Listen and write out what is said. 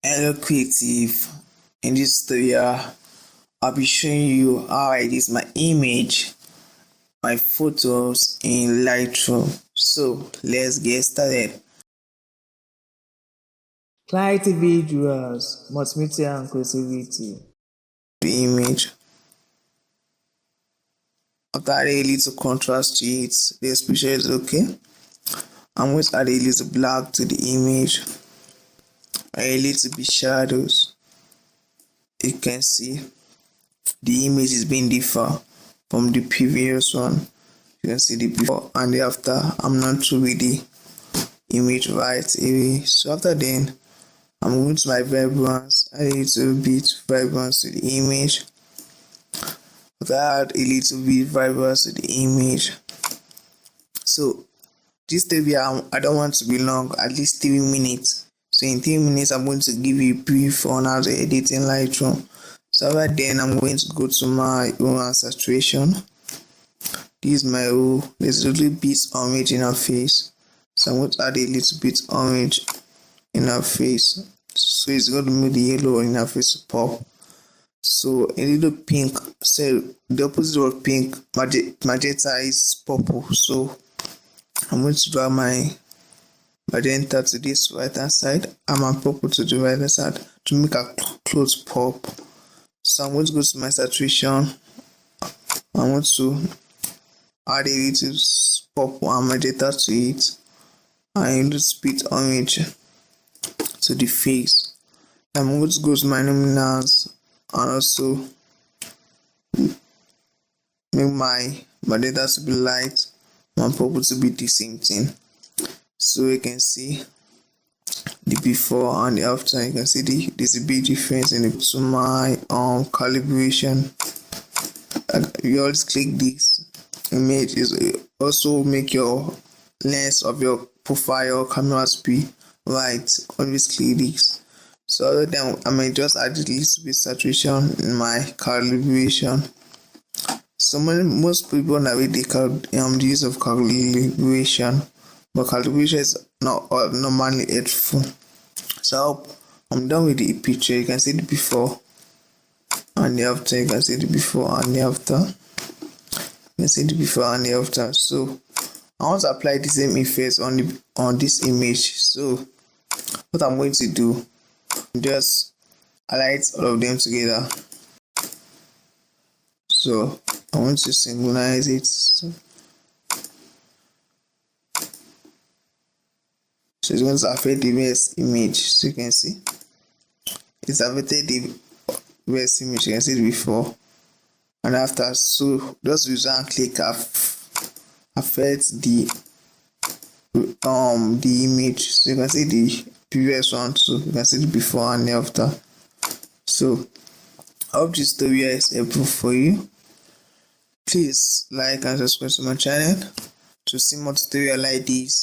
Hello creative, in this tutorial I'll be showing you how I use my image, my photos in Lightroom. So let's get started. ClarityVisuals, multimedia and creativity. The image. After adding a little contrast to it, the exposure is okay. I'm going to add a little black to the image, a little bit shadows. You can see the image is being different from the previous one. You can see the before and the after. I'm not through with the image right away. So after then, I'm going to my vibrance, add a little bit vibrance to the image. After add a little bit vibrance to the image. So this video I don't want to be long, at least 3 minutes. So in 3 minutes, I'm going to give you a brief on how to edit in Lightroom. So after then, I'm going to go to my own saturation. This is my O. There's a little bit orange in her face. So I'm going to add a little bit orange in her face. So it's going to make the yellow in her face pop. So a little pink. So the opposite of pink, magenta is purple. So I'm going to draw my magenta to this right hand side and my purple to the right hand side to make a close pop. So I'm going to go to my saturation. I want to add a little purple and magenta to it and a little bit orange to the face. I'm going to go to my luminance and also make my magenta to be light, my purple to be the same thing. So you can see the before and the after. You can see there's a big difference in it. So my calibration, you always click this image. Is also make your lens of your profile camera to be right. Always click this. So other than I may just add a little bit saturation in my calibration. So most people navigate the use of calibration, but calibration is not normally helpful. So I'm done with the picture. You can see the before and the after. You can see the before and the after. You can see the before and the after. So I want to apply the same effects on this image. So what I'm going to do, just highlight all of them together. So I want to synchronize it. So it's going to affect the best image. So you can see it's affected the best image. You can see it before and after. So just use and click affect the image. So you can see the previous one too. You can see the before and the after. So I hope this tutorial is helpful for you. Please like and subscribe to my channel to see more tutorials like this.